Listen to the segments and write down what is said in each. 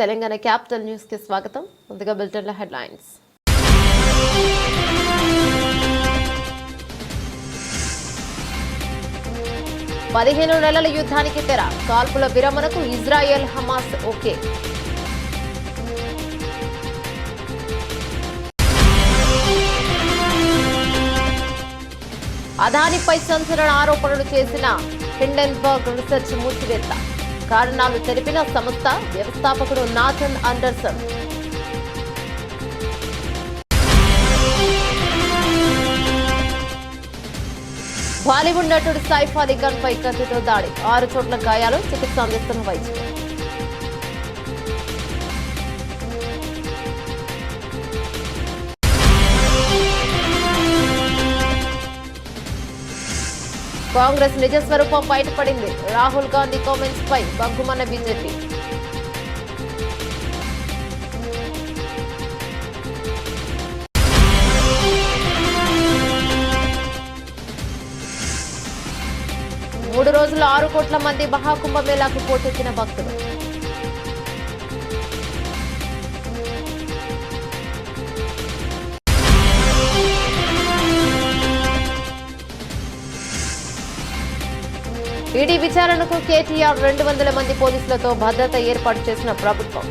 Telangana capital news కి స్వాగతం. ముందుగా బులెటిన్ల హెడ్లైన్స్. పదిహేను నెలల యుద్ధానికి తెర. కాల్పుల విరమణకు ఇజ్రాయెల్ హమాస్ ఓకే. అదానిపై సంచలన ఆరోపణలు చేసిన హిండెన్బర్గ్ రీసెర్చ్ మూసివేత. కారణాలు తెలిపిన సంస్థ వ్యవస్థాపకుడు నాథన్ అండర్సన్. బాలీవుడ్ నటుడు సైఫ్ అలీ ఖాన్ పై కత్తితో దాడి. 6 చోట్ల గాయాలు. చికిత్స అందిస్తున్న వైద్యులు. కాంగ్రెస్ నిజ స్వరూపం బయటపడింది. రాహుల్ గాంధీ కామెంట్స్ పై బగ్గుమన్న బీజేపీ. మూడు రోజులు 6 కోట్ల మంది మహాకుంభమేళాకు పోటెత్తిన భక్తులు. ఈడీ విచారణకు కేటీఆర్ 200 మంది పోలీసులతో భద్రత ఏర్పాటు చేసిన ప్రభుత్వం.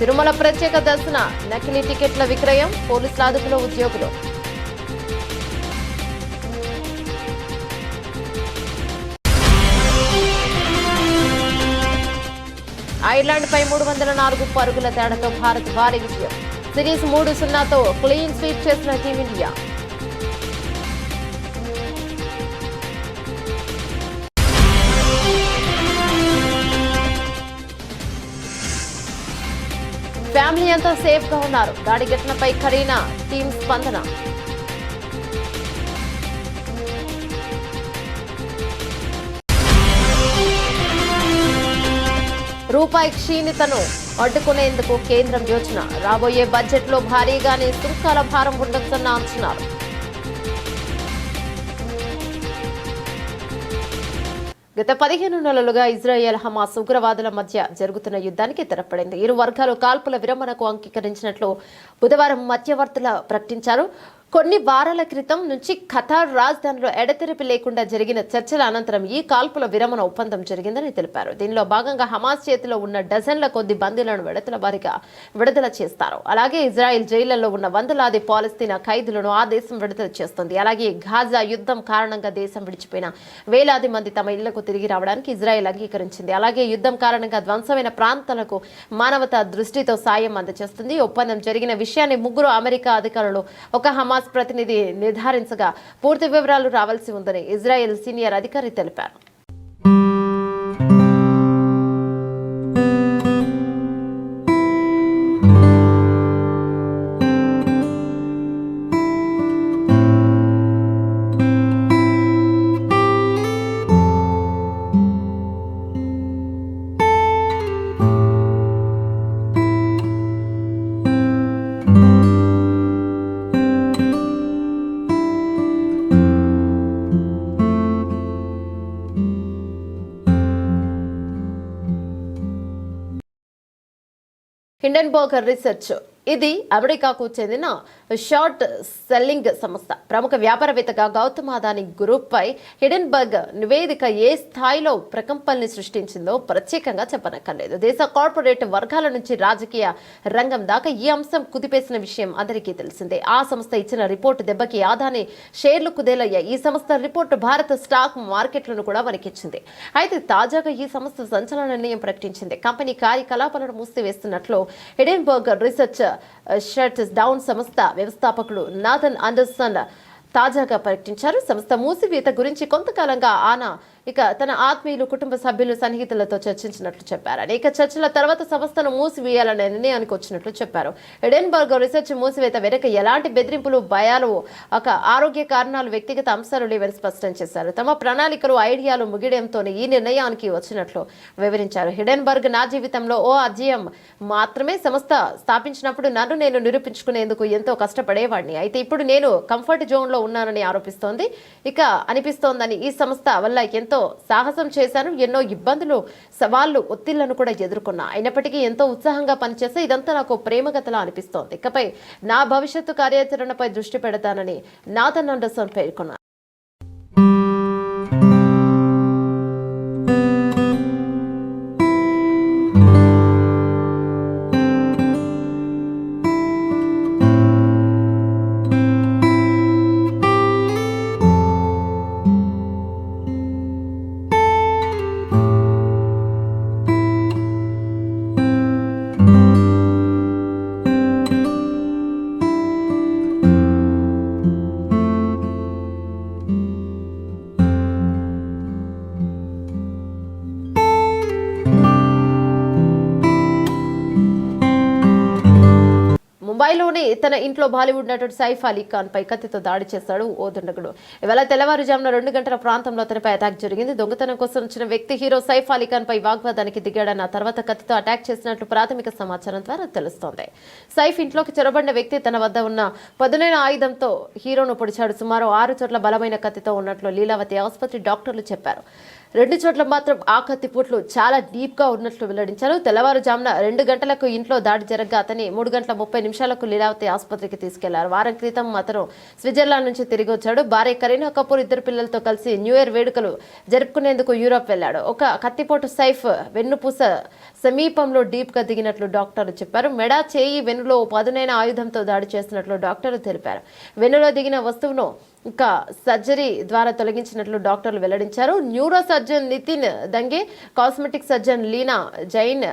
తిరుమల ప్రత్యేక దర్శన నకిలీ టికెట్ల విక్రయం. పోలీసుల అదుపులో ఉద్యోగులు. ఐర్లాండ్ పై 304 పరుగుల తేడాతో భారత్ భారీ విజయం. సిరీస్ 3-0తో క్లీన్ స్వీప్ చేసిన టీమిండియా. ఫ్యామిలీ అంతా సేఫ్ గా ఉన్నారు. దాడి ఘటనపై కరీనా టీం స్పందన. రూపాయి క్షీణతను అడ్డుకునేందుకు కేంద్రం యోచన. రాబోయే బడ్జెట్లో భారీగానే సుంకాల భారం ఉండొచ్చన్న అంచనాలు. గత 15 నెలలుగా ఇజ్రాయెల్ హమాస్ ఉగ్రవాదుల మధ్య జరుగుతున్న యుద్ధానికి తెరపడింది. ఇరు వర్గాలు కాల్పుల విరమణకు అంగీకరించినట్లు బుధవారం మధ్యవర్తులు ప్రకటించారు. కొన్ని వారాల క్రితం నుంచి ఖతార్ రాజధానిలో ఎడతెరిపి లేకుండా జరిగిన చర్చల అనంతరం ఈ కాల్పుల విరమణ ఒప్పందం జరిగిందని తెలిపారు. దీనిలో భాగంగా హమాస్ చేతిలో ఉన్న డజన్ల కొద్ది బందీలను విడతల వారీగా విడుదల చేస్తారు. అలాగే ఇజ్రాయెల్ జైళ్లలో ఉన్న వందలాది పాలస్తీనా ఖైదీలను ఆ దేశం విడుదల చేస్తుంది. అలాగే గాజా యుద్ధం కారణంగా దేశం విడిచిపోయిన వేలాది మంది తమ ఇళ్లకు తిరిగి రావడానికి ఇజ్రాయెల్ అంగీకరించింది. అలాగే యుద్ధం కారణంగా ధ్వంసమైన ప్రాంతాలకు మానవతా దృష్టితో సాయం అందజేస్తుంది. ఒప్పందం జరిగిన విషయాన్ని 3 అమెరికా అధికారులు ఒక హమాస్ ప్రతినిధి నిర్ధారించగా పూర్తి వివరాలు రావాల్సి ఉందని ఇజ్రాయెల్ సీనియర్ అధికారి తెలిపారు. హిండెన్బర్గ్ రీసెర్చ్ ఇది అమెరికాకు చెందిన షార్ట్ సెల్లింగ్ సంస్థ. ప్రముఖ వ్యాపారవేత్తగా గౌతమ్ అదానీ గ్రూప్ పై హిండెన్బర్గ్ నివేదిక ఏ స్థాయిలో ప్రకంపనల్ని సృష్టించిందో ప్రత్యేకంగా చెప్పనక్కర్లేదు. దేశ కార్పొరేట్ వర్గాల నుంచి రాజకీయ రంగం దాకా ఈ అంశం కుదిపేసిన విషయం అందరికీ తెలిసిందే. ఆ సంస్థ ఇచ్చిన రిపోర్టు దెబ్బకి అదానీ షేర్లు కుదేలయ్యాయి. ఈ సంస్థ రిపోర్టు భారత స్టాక్ మార్కెట్లను కూడా వణికించింది. అయితే తాజాగా ఈ సంస్థ సంచలన నిర్ణయం ప్రకటించింది. కంపెనీ కార్యకలాపాలను మూసివేస్తున్నట్లు హిండెన్బర్గ్ రీసెర్చ్ షట్ డౌన్ సంస్థ వ్యవస్థాపకుడు నాథన్ అండర్సన్ తాజాగా ప్రకటించారు. సంస్థ మూసివేత గురించి కొంతకాలంగా ఆయన ఇక తన ఆత్మీయులు కుటుంబ సభ్యులు సన్నిహితులతో చర్చించినట్లు చెప్పారు. అనేక చర్చల తర్వాత సంస్థను మూసివేయాలనే నిర్ణయానికి వచ్చినట్లు చెప్పారు. ఎడెన్బర్గ్ రీసెర్చ్ మూసివేత వెనుక ఎలాంటి బెదిరింపులు, భయాలు, ఒక ఆరోగ్య కారణాలు, వ్యక్తిగత అంశాలు లేవని స్పష్టం చేశారు. తమ ప్రణాళికలు, ఐడియాలు ముగియడంతోనే ఈ నిర్ణయానికి వచ్చినట్లు వివరించారు. హిడెన్బర్గ్ నా జీవితంలో ఓ అధ్యాయం మాత్రమే. సంస్థ స్థాపించినప్పుడు నన్ను నేను నిరూపించుకునేందుకు ఎంతో కష్టపడేవాడిని. అయితే ఇప్పుడు నేను కంఫర్ట్ జోన్ లో ఉన్నానని అనిపిస్తోందని ఈ సంస్థ వల్ల ఎంతో సాహసం చేశాను. ఎన్నో ఇబ్బందులు, సవాళ్లు, ఒత్తిళ్లను కూడా ఎదుర్కొన్నా. అయినప్పటికీ ఎంతో ఉత్సాహంగా పనిచేస్తే ఇదంతా నాకు ప్రేమగతలా అనిపిస్తోంది. ఇకపై నా భవిష్యత్తు కార్యాచరణపై దృష్టి పెడతానని నాథన్ ఆండర్సన్ పేర్కొన్నారు. ముంబైలోని తన ఇంట్లో బాలీవుడ్ నటుడు సైఫ్ అలీ ఖాన్ పై కత్తితో దాడి చేశాడు ఓ దుండగుడు. ఇవాళ తెల్లవారుజామున 2 గంటల ప్రాంతంలో అతనిపై అటాక్ జరిగింది. దొంగతనం కోసం వచ్చిన వ్యక్తి హీరో సైఫ్ అలీ ఖాన్ పై వాగ్వాదానికి దిగాడన్న తర్వాత కత్తితో అటాక్ చేసినట్లు ప్రాథమిక సమాచారం ద్వారా తెలుస్తోంది. సైఫ్ ఇంట్లోకి చొరబడిన వ్యక్తి తన వద్ద ఉన్న పదునైన ఆయుధంతో హీరోను పొడిచాడు. సుమారు 6 చోట్ల బలమైన కత్తితో ఉన్నట్లు లీలావతి ఆసుపత్రి డాక్టర్లు చెప్పారు. 2 చోట్ల మాత్రం ఆ కత్తిపోట్లు చాలా డీప్ గా ఉన్నట్లు వెల్లడించారు. తెల్లవారుజామున 2 గంటలకు ఇంట్లో దాడి జరగగా అతని 3 గంటల 30 నిమిషాలకు లీలావతి ఆసుపత్రికి తీసుకెళ్లారు. వారం క్రితం అతను స్విట్జర్లాండ్ నుంచి తిరిగి వచ్చాడు. భార్య కరీనా కపూర్ 2 పిల్లలతో కలిసి న్యూ ఇయర్ వేడుకలు జరుపుకునేందుకు యూరోప్ వెళ్లాడు. ఒక కత్తిపోటు సైఫ్ వెన్నుపూస సమీపంలో డీప్ గా దిగినట్లు డాక్టర్లు చెప్పారు. మెడ, చేయి, వెన్నులో పదునైన ఆయుధంతో దాడి చేసినట్లు డాక్టర్లు తెలిపారు. వెన్నులో దిగిన వస్తువును ఇంకా సర్జరీ ద్వారా తొలగించినట్లు డాక్టర్లు వెల్లడించారు. Neuro surgeon Nitin Dange, cosmetic surgeon Leena Jain,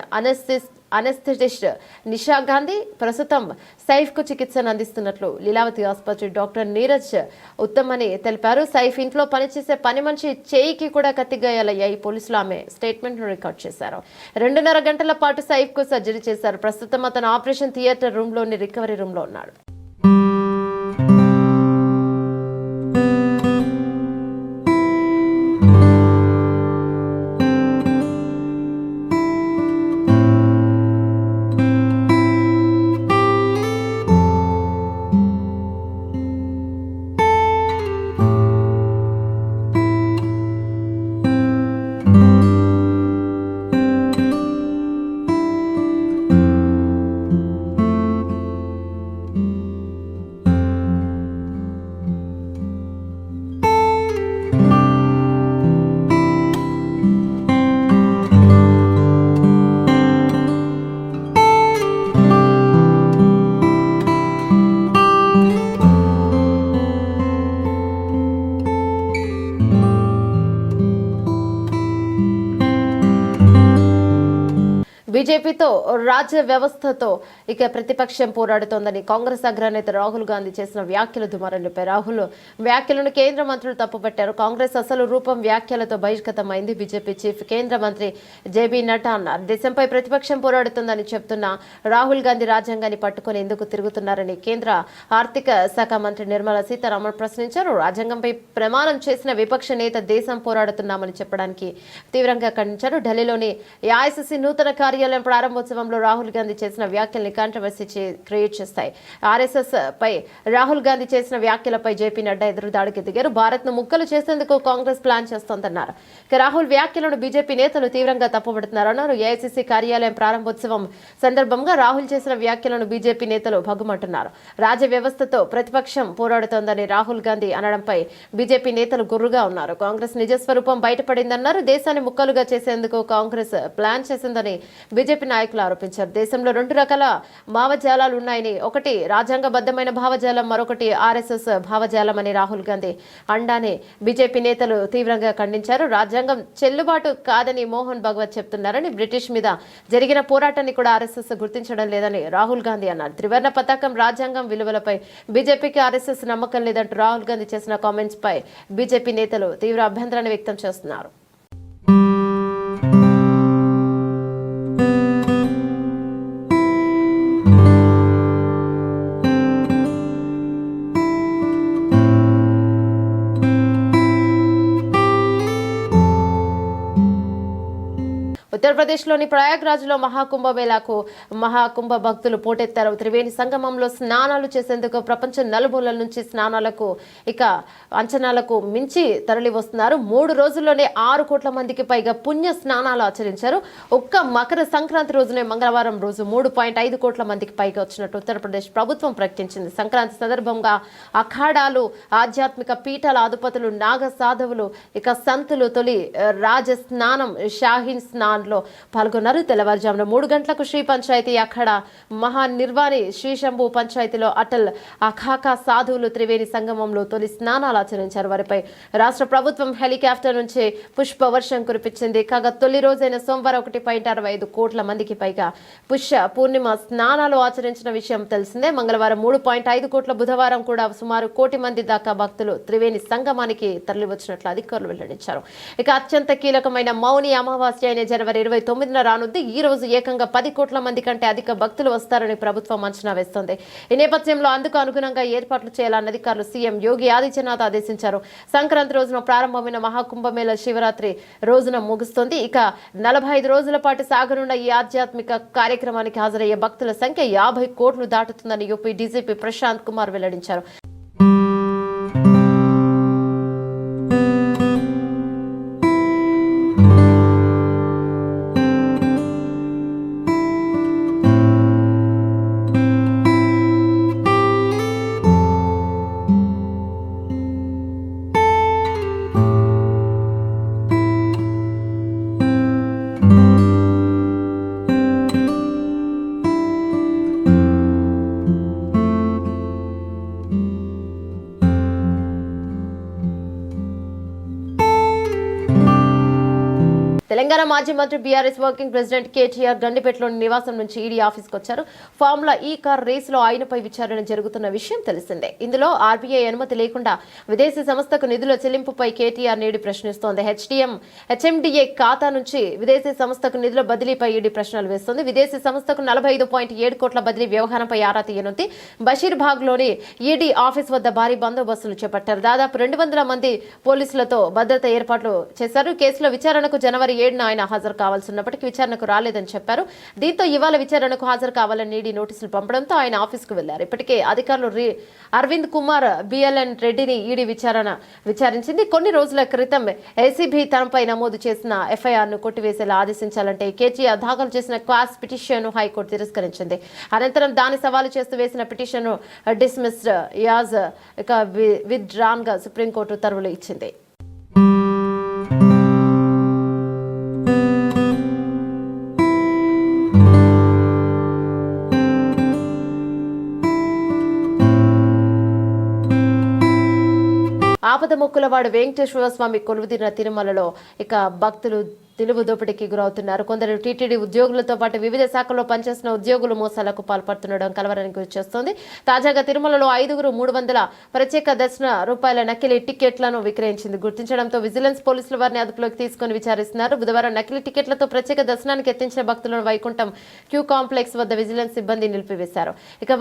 anaesthetist Nisha Gandhi ప్రస్తుతం సైఫ్ కు చికిత్సను అందిస్తున్నట్లు లీలావతి ఆసుపత్రి డాక్టర్ నీరజ్ ఉత్తమ్ అని తెలిపారు. సైఫ్ ఇంట్లో పనిచేసే పని మనిషి చేయికి కూడా కత్తి గాయాలయ్యాయి. పోలీసులు ఆమె స్టేట్మెంట్ ను రికార్డ్ చేశారు. 2.5 గంటల పాటు సైఫ్ కు సర్జరీ చేశారు. ప్రస్తుతం అతను ఆపరేషన్ థియేటర్ రూమ్ లోని రికవరీ రూమ్ లో ఉన్నాడు. బీజేపీతో రాజ్య వ్యవస్థతో ఇక ప్రతిపక్షం పోరాడుతోందని కాంగ్రెస్ అగ్రనేత రాహుల్ గాంధీ చేసిన వ్యాఖ్యలు దుమారం లేపాయి. రాహుల్ వ్యాఖ్యలను కేంద్ర మంత్రులు తప్పుపట్టారు. కాంగ్రెస్ అసలు రూపం వ్యాఖ్యలతో బహిష్కృతమైంది. బీజేపీ చీఫ్ కేంద్ర మంత్రి జేబీ నడ్డా అన్నారు. దేశంపై ప్రతిపక్షం పోరాడుతుందని చెప్తున్న రాహుల్ గాంధీ రాజ్యాంగాన్ని పట్టుకుని ఎందుకు తిరుగుతున్నారని కేంద్ర ఆర్థిక శాఖ మంత్రి నిర్మలా సీతారామన్ ప్రశ్నించారు. రాజ్యాంగంపై ప్రమాణం చేసిన విపక్ష నేత దేశం పోరాడుతున్నామని చెప్పడానికి తీవ్రంగా ఖండించారు. ఢిల్లీలోని ఏఐసీసీ నూతన కార్యాలయం ప్రారంభోత్సవంలో రాహుల్ గాంధీ చేసిన వ్యాఖ్యల్ని కాంట్రవర్సీ క్రియేట్ చేస్తాయి. ఆర్ఎస్ఎస్ పై రాహుల్ గాంధీ చేసిన వ్యాఖ్యలపై జేపీ నడ్డా ఎదురుదాడికి దిగారు. భారత్ ను ముక్కలు చేసేందుకు కాంగ్రెస్ ప్లాన్ చేస్తోందన్నారు. రాహుల్ వ్యాఖ్యలను బీజేపీ నేతలు తీవ్రంగా తప్పుపడుతున్నారన్నారు. ఏఐసీసీ కార్యాలయం ప్రారంభోత్సవం సందర్భంగా రాహుల్ చేసిన వ్యాఖ్యలను బీజేపీ నేతలు భగ్గుమంటున్నారు. రాజ్య వ్యవస్థతో ప్రతిపక్షం పోరాడుతోందని రాహుల్ గాంధీ అనడంపై బీజేపీ నేతలు గుర్రుగా ఉన్నారు. కాంగ్రెస్ నిజస్వరూపం బయటపడిందన్నారు. దేశాన్ని ముక్కలుగా చేసేందుకు కాంగ్రెస్ ప్లాన్ చేసిందని బీజేపీ నాయకులు ఆరోపించారు. దేశంలో 2 రకాల భావజాలాలు ఉన్నాయని, ఒకటి రాజ్యాంగబద్ధమైన భావజాలం, మరొకటి ఆర్ఎస్ఎస్ భావజాలం అని రాహుల్ గాంధీ అండానే బీజేపీ నేతలు తీవ్రంగా ఖండించారు. రాజ్యాంగం చెల్లుబాటు కాదని మోహన్ భగవత్ చెప్తున్నారని, బ్రిటిష్ మీద జరిగిన పోరాటాన్ని కూడా ఆర్ఎస్ఎస్ గుర్తించడం లేదని రాహుల్ గాంధీ అన్నారు. త్రివర్ణ పతాకం, రాజ్యాంగం విలువలపై బీజేపీకి ఆర్ఎస్ఎస్ నమ్మకం లేదంటూ రాహుల్ గాంధీ చేసిన కామెంట్స్ పై బీజేపీ నేతలు తీవ్ర అభ్యంతరాన్ని వ్యక్తం చేస్తున్నారు. ఉత్తరప్రదేశ్లోని ప్రయాగ్రాజ్లో మహాకుంభ భక్తులు పోటెత్తారు. త్రివేణి సంగమంలో స్నానాలు చేసేందుకు ప్రపంచం నలుమూలల నుంచి స్నానాలకు అంచనాలకు మించి తరలి వస్తున్నారు. 3 రోజుల్లోనే 6 కోట్ల మందికి పైగా పుణ్య స్నానాలు ఆచరించారు. ఒక్క మకర సంక్రాంతి రోజునే మంగళవారం రోజు 3.5 కోట్ల మందికి పైగా వచ్చినట్టు ఉత్తరప్రదేశ్ ప్రభుత్వం ప్రకటించింది. సంక్రాంతి సందర్భంగా అఖాడాలు, ఆధ్యాత్మిక పీఠాల అధిపతులు, నాగ సాధువులు, సంతులు తొలి రాజ స్నానం షాహీన్ స్నాన్ లో పాల్గొన్నారు. తెల్లవారుజామున 3 గంటలకు శ్రీ పంచాయతీ అఖాడా మహానిర్వాణి శ్రీశంభు పంచాయతీలో అటల్ అఖాకా సాధువులు త్రివేణి సంగమంలో తొలి స్నానాలు ఆచరించారు. వారిపై రాష్ట్ర ప్రభుత్వం హెలికాప్టర్ నుంచి పుష్ప వర్షం కురిపించింది. కాగా తొలి రోజైన సోమవారం 1.65 కోట్ల మందికి పైగా పుష్య పూర్ణిమ స్నానాలు ఆచరించిన విషయం తెలిసిందే. మంగళవారం 3.5 కోట్ల, బుధవారం కూడా సుమారు 1 కోటి మంది దాకా భక్తులు త్రివేణి సంగమానికి తరలివచ్చినట్లు అధికారులు వెల్లడించారు. అత్యంత కీలకమైన మౌని అమావాస్య అయిన జనవరి 29న రానుంది. ఈ రోజు ఏకంగా 10 కోట్ల మంది కంటే అధిక భక్తులు వస్తారని ప్రభుత్వం అంచనా వేస్తోంది. ఈ నేపథ్యంలో అందుకు అనుగుణంగా ఏర్పాట్లు చేయాలని అధికారులు సీఎం యోగి ఆదిత్యనాథ్ ఆదేశించారు. సంక్రాంతి రోజున ప్రారంభమైన మహాకుంభమేళ శివరాత్రి రోజున ముగుస్తోంది. 45 రోజుల పాటు సాగనున్న ఈ ఆధ్యాత్మిక కార్యక్రమానికి హాజరయ్యే భక్తుల సంఖ్య 50 కోట్లు దాటుతుందని యూపీ డీజీపీ ప్రశాంత్ కుమార్ వెల్లడించారు. తెలంగాణ మాజీ మంత్రి బీఆర్ఎస్ వర్కింగ్ ప్రెసిడెంట్ కేటీఆర్ గండిపేటలోని నివాసం నుంచి ఈడీ ఆఫీస్కు వచ్చారు. ఫార్ములా ఈ కార్ రేసులో ఆయనపై విచారణ జరుగుతున్న విషయం తెలిసిందే. ఇందులో ఆర్బీఐ అనుమతి లేకుండా విదేశీ సంస్థకు నిధుల చెల్లింపుపై కేటీఆర్ నేడు ప్రశ్నిస్తోంది. హెచ్ఎండిఏ ఖాతా నుంచి విదేశీ సంస్థకు నిధుల బదిలీపై ఈడీ ప్రశ్నలు వేస్తోంది. విదేశీ సంస్థకు 45.7 కోట్ల బదిలీ వ్యవహారంపై ఆరా తీయనుంది. బషీర్బాగ్లోని ఈడీ ఆఫీస్ వద్ద భారీ బందోబస్తులు చేపట్టారు. దాదాపు 200 మంది పోలీసులతో భద్రత ఏర్పాట్లు చేశారు. కేసులో విచారణకు జనవరి 7న ఆయన హాజరు కావాల్సి ఉన్నప్పటికీ విచారణకు రాలేదని చెప్పారు. దీంతో ఇవాళ విచారణకు హాజరు కావాలని ఈడీ నోటీసులు పంపడంతో ఆయన ఆఫీస్కు వెళ్లారు. ఇప్పటికే అధికారులు అరవింద్ కుమార్ బిఎల్ఎన్ రెడ్డిని ఈడీ విచారించింది. కొన్ని రోజుల క్రితం ఏసీబీ తనపై నమోదు చేసిన ఎఫ్ఐఆర్ను కొట్టివేసేలా ఆదేశించాలంటే కేటీఆర్ దాఖలు చేసిన క్వాస్ పిటిషన్ను హైకోర్టు తిరస్కరించింది. అనంతరం దాన్ని సవాలు చేస్తూ వేసిన పిటిషన్ను డిస్మిస్డ్ యాజ్ విత్డ్రాన్ గా సుప్రీంకోర్టు ఉత్తర్వులు ఇచ్చింది. ఆపద మొక్కులవాడు వెంకటేశ్వర స్వామి కొలువుదీరిన తిరుమలలో భక్తులు తెలుగు దోపిడీకి గురవుతున్నారు. కొందరు టీటీడీ ఉద్యోగులతో పాటు వివిధ శాఖల్లో పనిచేసిన ఉద్యోగులు మోసాలకు పాల్పడుతుండడం కలవరానికి గురిచేస్తోంది. తాజాగా తిరుమలలో 5 300 ప్రత్యేక దర్శన రూపాయల నకిలీ టికెట్లను విక్రయించింది గుర్తించడంతో విజిలెన్స్ పోలీసులు వారిని అదుపులోకి తీసుకుని విచారిస్తున్నారు. బుధవారం నకిలీ టికెట్లతో ప్రత్యేక దర్శనానికి ఎత్తించిన భక్తులను వైకుంఠం క్యూ కాంప్లెక్స్ వద్ద విజిలెన్స్ సిబ్బంది నిలిపివేశారు.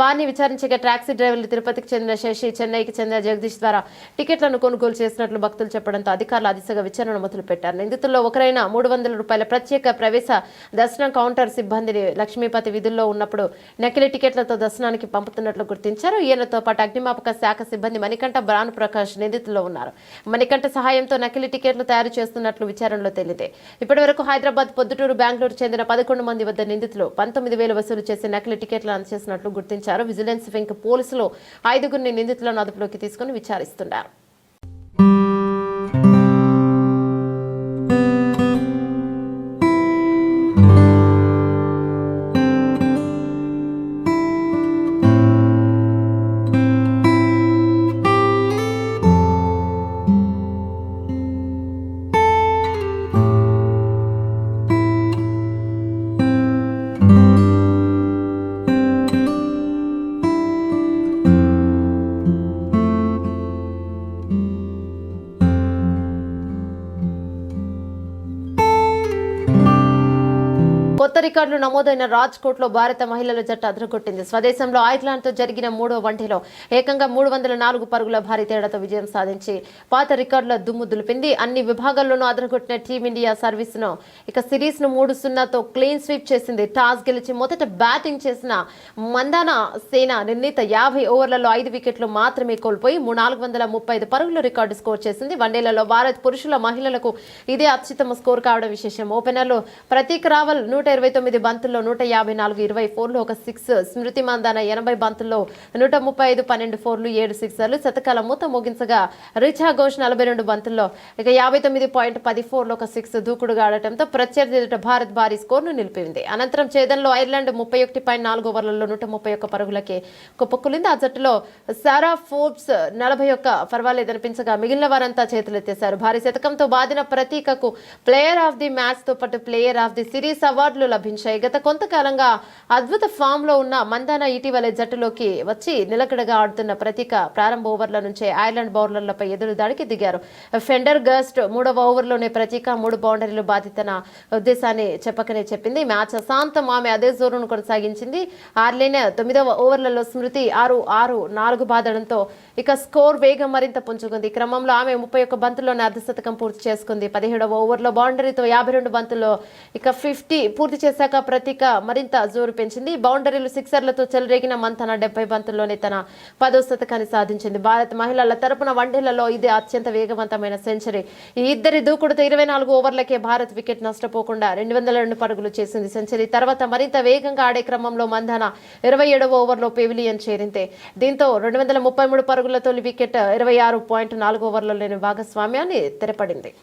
వారిని విచారించగా టాక్సీ డ్రైవర్లు తిరుపతికి చెందిన శశి, చెన్నైకి చెందిన జగదీష్ ద్వారా టికెట్లను కొనుగోలు చేసినట్లు భక్తులు చెప్పడంతో అధికారులు ఆ దిశగా విచారణ మొదలుపెట్టారు. నిందితుల్లో ఒకరైన 300 రూపాయల ప్రత్యేక ప్రవేశ దర్శనం కౌంటర్ సిబ్బందిని లక్ష్మీపతి విధుల్లో ఉన్నప్పుడు నకిలీ టికెట్లతో దర్శనానికి పంపుతున్నట్లు గుర్తించారు. ఈయనతో పాటు అగ్నిమాపక శాఖ సిబ్బంది మణికంఠ, భానుప్రకాష్ నిందితుల్లో ఉన్నారు. మణికంఠ సహాయంతో నకిలీ టికెట్లు తయారు చేస్తున్నట్లు విచారణలో తేలింది. ఇప్పటి వరకు హైదరాబాద్, పొద్దుటూరు, బెంగళూరు చెందిన 11 మంది వద్ద నిందితులు 19,000 వసూలు చేసి నకిలీ టికెట్లు అందజేసినట్లు గుర్తించారు. విజిలెన్స్ వింగ్ పోలీసులు 5 నిందితులను అదుపులోకి తీసుకుని విచారిస్తున్నారు. కొత్త రికార్డులు నమోదైన రాజ్కోట్లో భారత మహిళల జట్టు అదరగొట్టింది. స్వదేశంలో ఐర్లాండ్తో జరిగిన 3వ వన్డేలో ఏకంగా 304 పరుగుల భారీ తేడాతో విజయం సాధించి పాత రికార్డుల దుమ్ము దులిపింది. అన్ని విభాగాల్లోనూ అదరగొట్టిన టీమిండియా సిరీస్ను 3-0తో క్లీన్ స్వీప్ చేసింది. టాస్ గెలిచి మొదట బ్యాటింగ్ చేసిన మందాన సేన నిర్ణీత 50 ఓవర్లలో 5 వికెట్లు మాత్రమే కోల్పోయి 435 పరుగుల రికార్డు స్కోర్ చేసింది. వన్డేలలో భారత్ పురుషుల మహిళలకు ఇదే అత్యుత్తమ స్కోర్ కావడం విశేషం. ఓపెనర్లు ప్రతీక్ రావల్ 129 బంతుల్లో 154 24 ఒక 6, స్మృతి మందాన 80 బంతుల్లో 135 12 4 7 సిక్సర్లు శతకాల మూత మోగించగా రిచా ఘోష్ 42 బంతుల్లో 59.14 ఒక 6 దూకుడుగా ఆడటంతో ప్రత్యర్థి ఎదుట భారత్ భారీ స్కోర్ను నిలిపింది. అనంతరం ఛేదనలో ఐర్లాండ్ 31.4 ఓవర్లలో 131 పరుగులకే కుప్పకూలింది. ఆ జట్టులో సారా ఫోర్బ్స్ 41 పర్వాలేదనిపించగా మిగిలిన వారంతా చేతులెత్తేశారు. భారీ శతకంతో బాదిన ప్రతీకకు ప్లేయర్ ఆఫ్ ది మ్యాచ్ తో పాటు ప్లేయర్ ఆఫ్ ది సిరీస్ అవార్డులు లభించాయి. గత కొంతకాలంగా అద్భుత ఫామ్ లో ఉన్న మందాన ఇటీవలే జట్టులోకి వచ్చి నిలకడగా ఆడుతున్న ప్రతీక ప్రారంభ ఓవర్ల నుంచే ఐర్లాండ్ బౌలర్లపై ఎదురు దాడికి దిగారు. ఫెండర్ గస్ట్ 3వ ఓవర్లోనే ప్రతీక 3 బౌండరీలు బాధితన ఉద్దేశాన్ని చెప్పకనే చెప్పింది. మ్యాచ్ అశాంతం ఆమె అదే జోరును కొనసాగించింది. ఆర్లేన్ 9వ ఓవర్లలో స్మృతి 6-4 బాదడంతో స్కోర్ వేగం మరింత పుంజుకుంది. ఈ క్రమంలో ఆమె 31 బంతుల్లోనే అర్ధశతకం పూర్తి చేసుకుంది. 17వ ఓవర్లో బౌండరీతో 52 బంతుల్లో 50 పూర్తి చేశాక ప్రతీక మరింత జోరు పెంచింది. బౌండరీలు సిక్సర్లతో చెలరేగిన మంతన 70 బంతుల్లోనే తన 10వ శతకాన్ని సాధించింది. భారత మహిళల తరపున వన్డేలలో ఇది అత్యంత వేగవంతమైన సెంచరీ. ఈ ఇద్దరి దూకుడుతో 24 ఓవర్లకే భారత్ వికెట్ నష్టపోకుండా 202 పరుగులు చేసింది. సెంచరీ తర్వాత మరింత వేగంగా ఆడే క్రమంలో మందాన 27వ ఓవర్లో పెవిలియన్ చేరింది. దీంతో 233 పరుగుల తొలి వికెట్ 26.4 ఓవర్లలోని భాగస్వామ్యాన్ని తెరపడింది.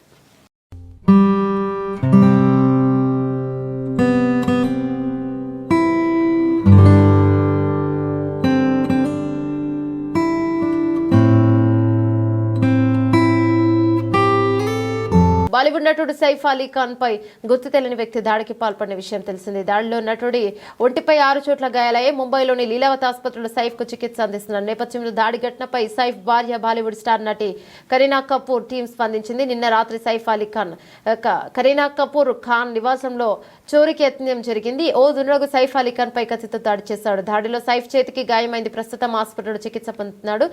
బాలీవుడ్ నటుడు సైఫ్ అలీ ఖాన్ పై గుర్తు తెలియని వ్యక్తి దాడికి పాల్పడిన విషయం తెలిసింది. దాడిలో నటుడి ఒంటిపై 6 చోట్ల గాయాలయ్యాయి. ముంబైలోని లీలావతి ఆసుపత్రిలో సైఫ్ కు చికిత్స అందిస్తున్న నేపథ్యంలో దాడి ఘటనపై సైఫ్ భార్య బాలీవుడ్ స్టార్ నటి కరీనా కపూర్ టీం స్పందించింది. నిన్న రాత్రి సైఫ్ అలీ ఖాన్ కరీనా కపూర్ ఖాన్ నివాసంలో చోరీకి యత్నం జరిగింది. ఓ దుండగు సైఫ్ అలీ ఖాన్ పై కత్తితో దాడి చేశాడు. దాడిలో సైఫ్ చేతికి గాయమైంది. ప్రస్తుతం ఆసుపత్రిలో చికిత్స పొందుతున్నాడు.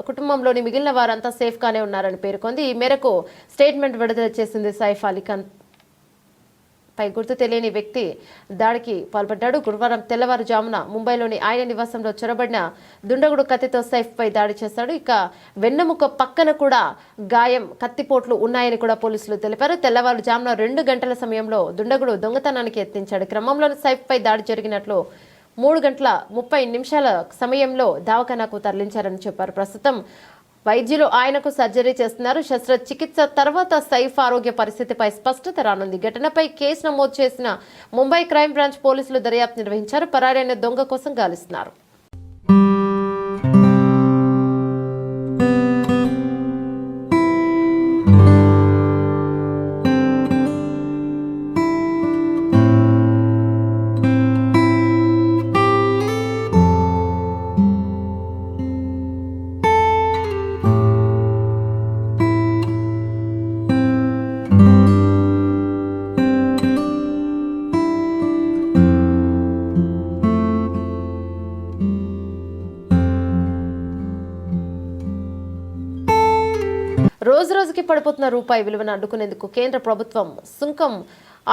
కుటుంబంలోని మిగిలిన వారంతా సేఫ్ గానే ఉన్నారని పేర్కొంది. ఈ మేరకు స్టేట్మెంట్ విడుదల చేసింది. సైఫ్ అలీ ఖాన్ పై గుర్తు తెలియని వ్యక్తి దాడికి పాల్పడ్డాడు. గురువారం తెల్లవారుజామున ముంబైలోని ఆయన నివాసంలో చొరబడిన దుండగుడు కత్తితో సైఫ్ పై దాడి చేశాడు. వెన్నెముక పక్కన కూడా గాయం, కత్తిపోట్లు ఉన్నాయని కూడా పోలీసులు తెలిపారు. తెల్లవారుజామున 2 గంటల సమయంలో దుండగుడు దొంగతనానికి యత్నించాడు. క్రమంలో సైఫ్ పై దాడి జరిగినట్లు 3 గంటల 30 నిమిషాల సమయంలో దవాఖానాకు తరలించారని చెప్పారు. ప్రస్తుతం వైద్యులు ఆయనకు సర్జరీ చేస్తున్నారు. శస్త్రచికిత్స తర్వాత సైఫ్ ఆరోగ్య పరిస్థితిపై స్పష్టత రానుంది. ఘటనపై కేసు నమోదు చేసిన ముంబై క్రైమ్ బ్రాంచ్ పోలీసులు దర్యాప్తు నిర్వహించారు. పరారైన దొంగ కోసం గాలిస్తున్నారు. రోజు రోజుకి పడిపోతున్న రూపాయి విలువను అడ్డుకునేందుకు కేంద్ర ప్రభుత్వం సుంకం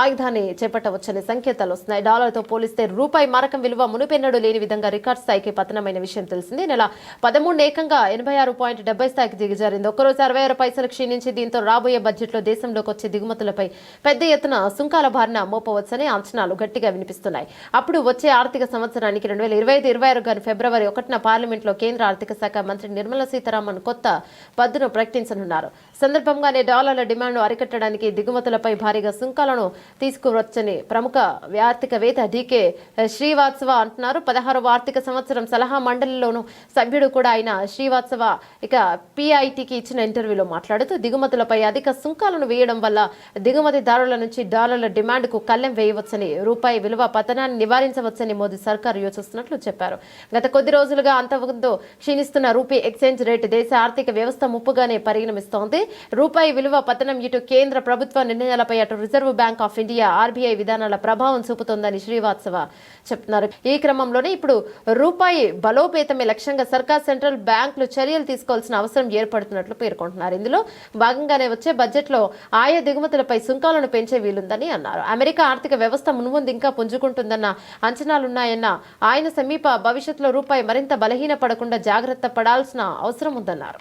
ఆయుధాన్ని చేపట్టవచ్చనే సంకేతాలు వస్తున్నాయి. డాలర్తో పోలిస్తే రూపాయి మారకం విలువ మునుపెన్నడూ లేని విధంగా రికార్డ్ స్థాయికి పతనమైన విషయం తెలిసింది. నెల 13 ఏకంగా 86.70 స్థాయికి దిగజారింది. ఒక్కరోజు 66 పైసలు క్షీణించి దీంతో రాబోయే బడ్జెట్లో దేశంలోకి వచ్చే దిగుమతులపై పెద్ద ఎత్తున సుంకాల బారిన మోపవచ్చని అంచనాలు గట్టిగా వినిపిస్తున్నాయి. అప్పుడు వచ్చే ఆర్థిక సంవత్సరానికి 2025-26 ఫిబ్రవరి 1న పార్లమెంట్లో కేంద్ర ఆర్థిక శాఖ మంత్రి నిర్మలా సీతారామన్ కొత్త పద్దును ప్రకటించనున్నారు. సందర్భంగానే డాలర్ల డిమాండ్ను అరికట్టడానికి దిగుమతులపై భారీగా సుంకాలను తీసుకువచ్చని ప్రముఖ ఆర్థికవేత్త డీకే శ్రీవాత్సవ అంటున్నారు. 16వ ఆర్థిక సంవత్సరం సలహా మండలిలోనూ సభ్యుడు కూడా అయిన శ్రీవాత్సవ PITకి ఇచ్చిన ఇంటర్వ్యూలో మాట్లాడుతూ దిగుమతులపై అధిక సుంకాలను వేయడం వల్ల దిగుమతిదారుల నుంచి డాలర్ల డిమాండ్కు కళ్ళెం వేయవచ్చని, రూపాయి విలువ పతనాన్ని నివారించవచ్చని మోదీ సర్కారు యోచిస్తున్నట్లు చెప్పారు. గత కొద్ది రోజులుగా అంతకుముందు క్షీణిస్తున్న రూపీ ఎక్స్చేంజ్ రేటు దేశ ఆర్థిక వ్యవస్థ ముప్పుగానే పరిగణిస్తోంది. రూపాయి విలువ పతనం ఇటు కేంద్ర ప్రభుత్వ నిర్ణయాలపై అటు reserve bank of India RBI విధానాల ప్రభావం చూపుతోందని శ్రీవాత్సవ చెప్తున్నారు. ఈ క్రమంలోనే ఇప్పుడు రూపాయి బలోపేతమే లక్ష్యంగా సర్కార్, సెంట్రల్ బ్యాంకులు చర్యలు తీసుకోవాల్సిన అవసరం ఏర్పడుతున్నట్లు పేర్కొంటున్నారు. ఇందులో భాగంగానే వచ్చే బడ్జెట్లో ఆయా దిగుమతులపై సుంకాలను పెంచే వీలుందని అన్నారు. అమెరికా ఆర్థిక వ్యవస్థ మున్ముందు ఇంకా పుంజుకుంటుందన్న అంచనాలున్నాయన్న ఆయన సమీప భవిష్యత్తులో రూపాయి మరింత బలహీన పడకుండా జాగ్రత్త పడాల్సిన అవసరం ఉందన్నారు.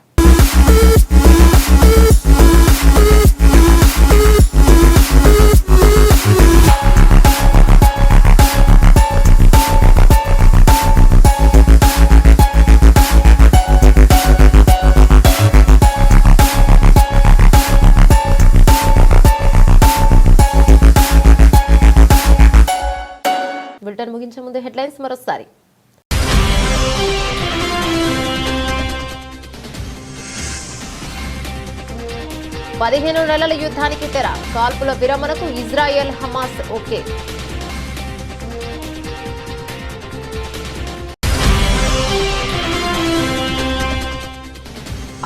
బులెటిన్ ముగించే ముందు హెడ్లైన్స్ మరోసారి. పదిహేను నెలల యుద్ధానికి తెర, కాల్పుల విరమణకు ఇజ్రాయెల్, హమాస్ ఓకే.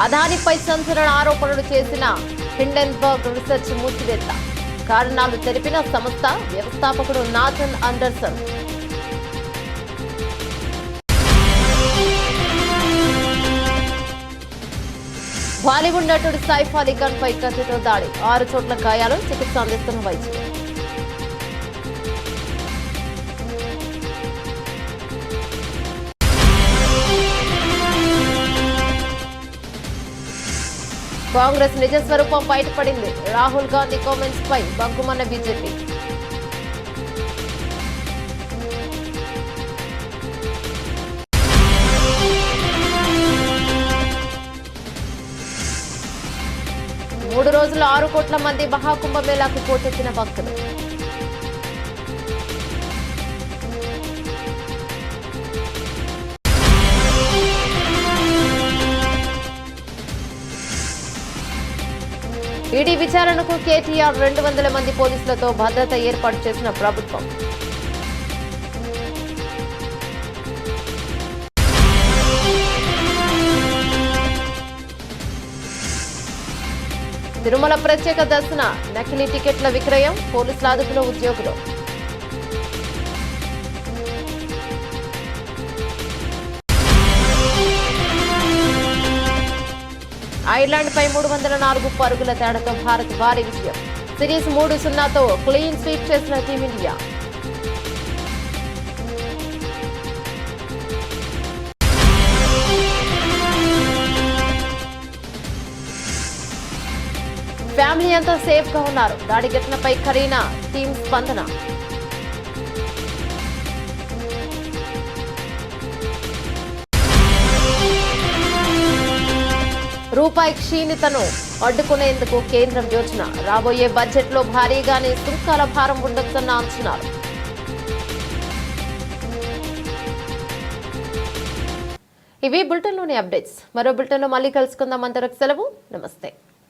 అదానిపై సంచలన ఆరోపణలు చేసిన హిండెన్బర్గ్ రీసెర్చ్ మూసివేత, కారణాలు తెలిపిన సంస్థ వ్యవస్థాపకుడు నాథన్ అండర్సన్. బాలీవుడ్ నటుడు సైఫ్ అలీ ఖాన్ పై కత్తితో దాడి, 6 చోట్ల గాయాలు, చికిత్స అందిస్తున్న వైద్యులు. కాంగ్రెస్ నిజ స్వరూపం బయటపడింది, రాహుల్ గాంధీ కామెంట్స్ పై బంకుమన్న బీజేపీ. మూడు రోజులు 6 కోట్ల మంది మహాకుంభమేళాకు పోటెత్తిన భక్తులు. ఈడీ విచారణకు కేటీఆర్ 200 మంది పోలీసులతో భద్రత ఏర్పాటు చేసిన ప్రభుత్వం. తిరుమల ప్రత్యేక దర్శన నకిలీ టికెట్ల విక్రయం, పోలీసుల అదుపులో ఉద్యోగులు. ఐర్లాండ్ పై 304 పరుగుల తేడాతో భారత్ భారీ విజయం. సిరీస్ 3-0తో క్లీన్ స్వీప్ చేసిన టీమిండియా. ఫ్యామిలీ అంతా సేఫ్ గా ఉన్నారు, దాడి ఘటనపై కరీనా టీం స్పందన. రూపాయి క్షీణతను అడ్డుకునేందుకు కేంద్రం యోచన, రాబోయే బడ్జెట్లో భారీగానే సుంకాల భారం ఉండొచ్చన్న అంచనాలు. ఇవి బులెటిన్లోని అప్డేట్స్. మరో బులెటిన్లో మళ్ళీ కలుసుకుందాం. అంతవరకు సెలవు, నమస్తే.